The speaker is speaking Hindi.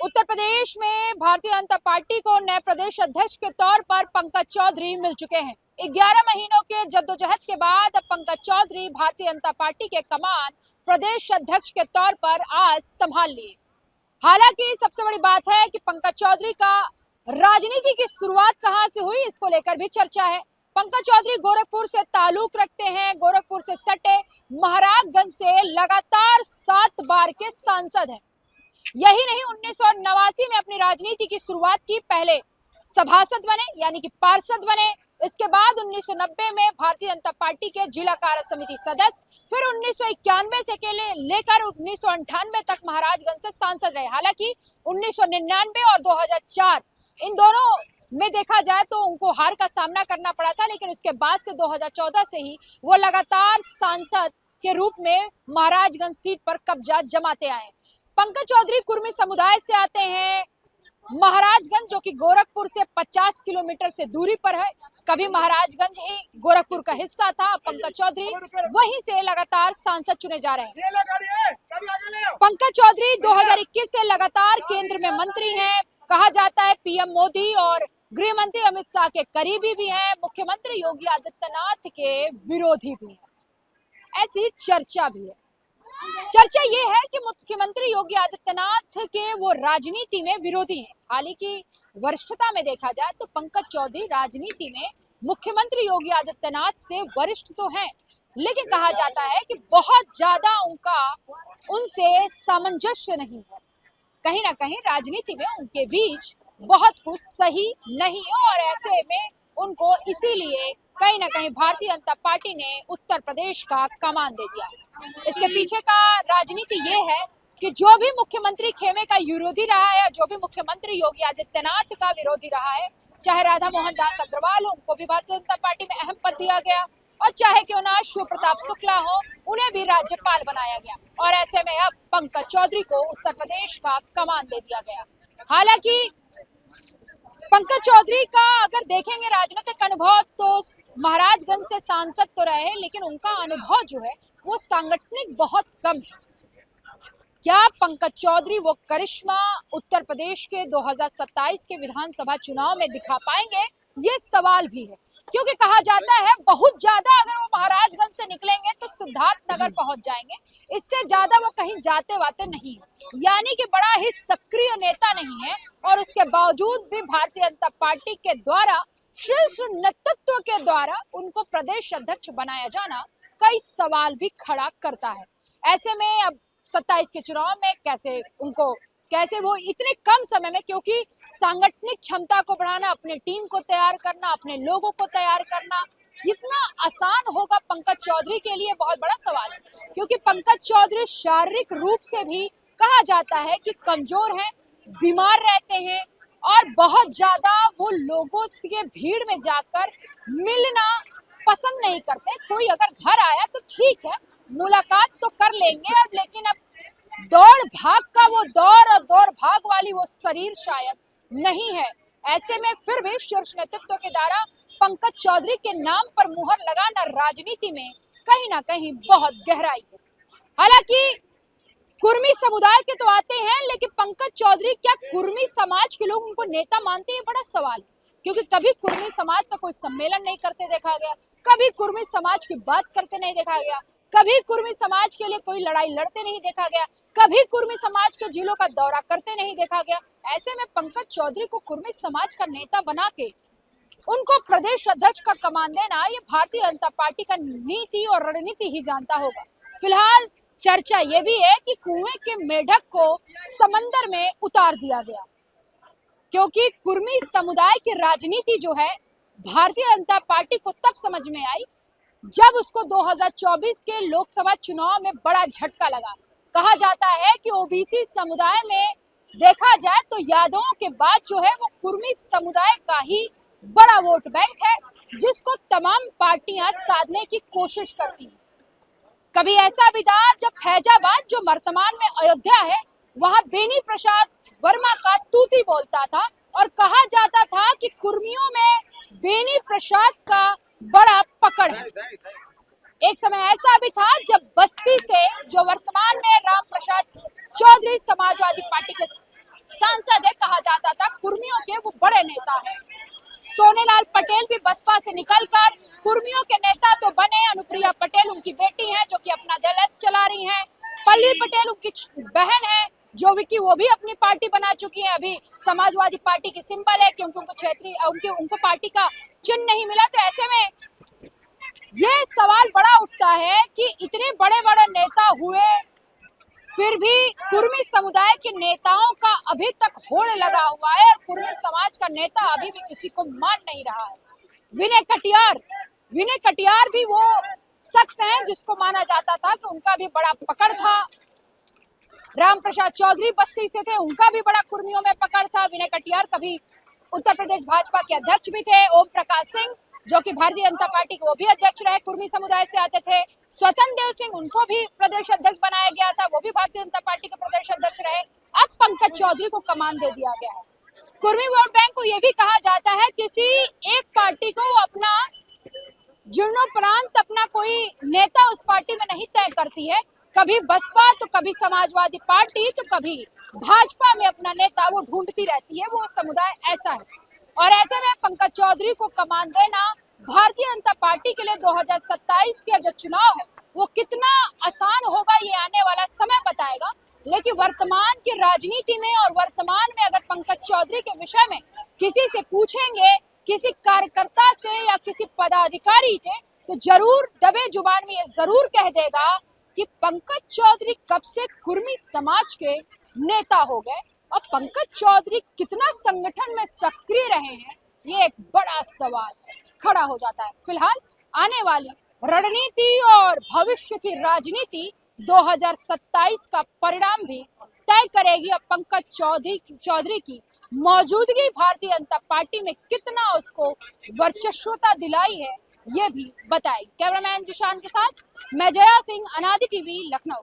उत्तर प्रदेश में भारतीय जनता पार्टी को नए प्रदेश अध्यक्ष के तौर पर पंकज चौधरी मिल चुके हैं। 11 महीनों के जद्दोजहद के बाद अब पंकज चौधरी भारतीय जनता पार्टी के कमान प्रदेश अध्यक्ष के तौर पर आज संभाल लिए। हालांकि सबसे बड़ी बात है कि पंकज चौधरी का राजनीति की शुरुआत कहां से हुई, इसको लेकर भी चर्चा है। पंकज चौधरी गोरखपुर से ताल्लुक रखते हैं। गोरखपुर से सटे महाराजगंज से लगातार 7 बार के सांसद हैं। यही नहीं, 1989 में अपनी राजनीति की शुरुआत की। पहले सभासद बने यानी कि पार्षद बने। इसके बाद 1990 में भारतीय जनता पार्टी के जिला कार्य समिति सदस्य, फिर 1991 से लेकर 1998 तक महाराजगंज से सांसद रहे। हालांकि 1999 और 2004 इन दोनों में देखा जाए तो उनको हार का सामना करना पड़ा था, लेकिन उसके बाद से 2014 से ही वो लगातार सांसद के रूप में महाराजगंज सीट पर कब्जा जमाते आए। पंकज चौधरी कुर्मी समुदाय से आते हैं। महाराजगंज जो कि गोरखपुर से 50 किलोमीटर से दूरी पर है, कभी महाराजगंज ही गोरखपुर का हिस्सा था। पंकज चौधरी वहीं से लगातार सांसद चुने जा रहे हैं। पंकज चौधरी 2021 से लगातार केंद्र में मंत्री हैं। कहा जाता है पीएम मोदी और गृह मंत्री अमित शाह के करीबी भी हैं। मुख्यमंत्री योगी आदित्यनाथ के विरोधी भी हैं, ऐसी चर्चा भी है। चर्चा ये है कि मुख्यमंत्री योगी आदित्यनाथ के वो राजनीति में विरोधी हैं। हालांकि वरिष्ठता में देखा जाए तो पंकज चौधरी राजनीति में मुख्यमंत्री योगी आदित्यनाथ से वरिष्ठ तो हैं, लेकिन कहा जाता है कि बहुत ज्यादा उनसे सामंजस्य नहीं है। कहीं ना कहीं राजनीति में उनके बीच बहुत कुछ सही नहीं है और ऐसे में उनको इसीलिए कहीं ना कहीं भारतीय जनता पार्टी ने उत्तर प्रदेश का कमान दे दिया। इसके पीछे का राजनीति ये है कि जो भी मुख्यमंत्री खेमे का विरोधी रहा है, जो भी मुख्यमंत्री योगी आदित्यनाथ का विरोधी रहा है, चाहे राधा मोहन दास अग्रवाल हो, उनको भी भारतीय जनता पार्टी में अहम पद दिया गया, और चाहे क्यों ना शिव प्रताप शुक्ला हो, उन्हें भी राज्यपाल बनाया गया। और ऐसे में अब पंकज चौधरी को उत्तर प्रदेश का कमान दे दिया गया। हालांकि पंकज चौधरी का अगर देखेंगे राजनीतिक अनुभव तो महाराजगंज से सांसद तो रहे, लेकिन उनका अनुभव जो है वो सांगठनिक बहुत कम है। क्या पंकज चौधरी वो करिश्मा उत्तर प्रदेश के 2027 के विधानसभा चुनाव में दिखा पाएंगे, ये सवाल भी है। क्योंकि कहा जाता है बहुत ज्यादा अगर वो महाराजगंज से निकलेंगे तो सिद्धार्थनगर पहुंच जाएंगे, इससे ज्यादा वो कहीं जाते वाते नहीं है। यानी कि बड़ा ही सक्रिय नेता नहीं है, और उसके बावजूद भी भारतीय जनता पार्टी के द्वारा शीर्ष नेतृत्व के द्वारा उनको प्रदेश अध्यक्ष बनाया जाना कई सवाल भी खड़ा करता है। ऐसे में अब 27 के चुनाव में कैसे वो इतने कम समय में, क्योंकि सांगठनिक क्षमता को बढ़ाना, अपने टीम को तैयार करना, अपने लोगों को तैयार करना इतना आसान होगा पंकज चौधरी के लिए, बहुत बड़ा सवाल है। क्योंकि पंकज चौधरी शारीरिक रूप से भी कहा जाता है कि कमजोर हैं, बीमार रहते हैं, और बहुत ज्यादा वो लोगों के भीड़ में जाकर मिलना पसंद नहीं करते। कोई अगर घर आया तो ठीक है, मुलाकात तो कर लेंगे, लेकिन अब दौड़ भाग का वो दौड़ और दौड़ भाग वाली वो शरीर शायद नहीं है। ऐसे में फिर भी शीर्ष नेतृत्व के द्वारा पंकज चौधरी के नाम पर मुहर लगाना राजनीति में कहीं ना कहीं बहुत गहराई है। हालांकि कुर्मी समुदाय के तो आते हैं, लेकिन पंकज चौधरी क्या कुर्मी समाज के लोग उनको नेता मानते हैं, बड़ा सवाल है। क्योंकि कभी कुर्मी समाज का कोई सम्मेलन नहीं करते देखा गया, कभी कुर्मी समाज की बात करते नहीं देखा गया, कभी कुर्मी समाज के लिए कोई लड़ाई लड़ते नहीं देखा गया, कभी कुर्मी समाज के जिलों का दौरा करते नहीं देखा गया। ऐसे में पंकज चौधरी को कुर्मी समाज का नेता बना के उनको प्रदेश अध्यक्ष का कमान देना, ये भारतीय जनता पार्टी का नीति और रणनीति ही जानता होगा। फिलहाल चर्चा ये भी है कि कुएं के मेढक को समंदर में उतार दिया गया, क्योंकि कुर्मी समुदाय की राजनीति जो है भारतीय जनता पार्टी को तब समझ में आई जब उसको 2024 के लोकसभा चुनाव में बड़ा झटका लगा। कहा जाता है कि ओबीसी समुदाय में देखा जाए तो यादवों के बाद जो है वो कुर्मी समुदाय का ही बड़ा वोट बैंक है, जिसको तमाम पार्टियां साधने की कोशिश करती हैं। कभी ऐसा भी था जब फैजाबाद, जो वर्तमान में अयोध्या है, वहां बेनी प्रसाद वर्मा का तूती बोलता था, और कहा जाता था कि कुर्मियों में बेनी प्रसाद का बड़ा पकड़ है। एक समय ऐसा भी था जब बस्ती से, जो वर्तमान में राम प्रसाद चौधरी समाजवादी पार्टी के सांसद है, कहा जाता था कुर्मियों के वो बड़े नेता हैं। सोनेलाल पटेल भी बसपा से निकलकर कुर्मियों के नेता तो बने। अनुप्रिया पटेल उनकी बेटी हैं जो कि अपना DLS चला रही हैं। पल्ली पटेल उनकी बहन है जो कि वो भी अपनी पार्टी बना चुकी है। अभी समाजवादी पार्टी की सिंबल है क्योंकि उनको क्षेत्रीय उनको पार्टी का चिन्ह नहीं मिला। तो ऐसे में ये सवाल बड़ा उठता है कि इतने बड़े बड़े नेता हुए फिर भी कुर्मी समुदाय के नेताओं का अभी तक होड़ लगा हुआ है और कुर्मी समाज का नेता अभी भी किसी को मान नहीं रहा है। विनय कटियार भी वो शख्स हैं जिसको माना जाता था कि उनका भी बड़ा पकड़ था। राम प्रसाद चौधरी बस्ती से थे, उनका भी बड़ा कुर्मियों में पकड़ था। विनय कटियार कभी उत्तर प्रदेश भाजपा के अध्यक्ष भी थे। ओम प्रकाश सिंह जो कि भारतीय जनता पार्टी के वो भी अध्यक्ष रहे, कुर्मी समुदाय से आते थे। स्वतंत्र देव सिंह उनको भी प्रदेश अध्यक्ष बनाया गया था, वो भी भारतीय जनता पार्टी के प्रदेश अध्यक्ष रहे। अब पंकज चौधरी को कमान दे दिया गया है। कुर्मी वोट बैंक को यह भी कहा जाता है किसी एक पार्टी को अपना जीर्णोपरांत अपना कोई नेता उस पार्टी में नहीं तय करती है। कभी बसपा तो कभी समाजवादी पार्टी तो कभी भाजपा में अपना नेता वो ढूंढती रहती है। वो समुदाय ऐसा है और ऐसे में पंकज चौधरी को कमान देना भारतीय जनता पार्टी के लिए 2027 के जो चुनाव है वो कितना आसान होगा ये आने वाला समय बताएगा। लेकिन वर्तमान की राजनीति में और वर्तमान में अगर पंकज चौधरी के विषय में किसी से पूछेंगे, किसी कार्यकर्ता से या किसी पदाधिकारी से, तो जरूर दबे जुबान में ये जरूर कह देगा कि पंकज चौधरी कब से कुर्मी समाज के नेता हो गए और पंकज चौधरी कितना संगठन में सक्रिय रहे हैं, ये एक बड़ा सवाल खड़ा हो जाता है। फिलहाल आने वाली रणनीति और भविष्य की राजनीति 2027 का परिणाम भी तय करेगी और पंकज चौधरी की मौजूदगी भारतीय जनता पार्टी में कितना उसको वर्चस्वता दिलाई है ये भी बताएगी। कैमरामैन जिशान के साथ मैं जया सिंह, अनादि टीवी, लखनऊ।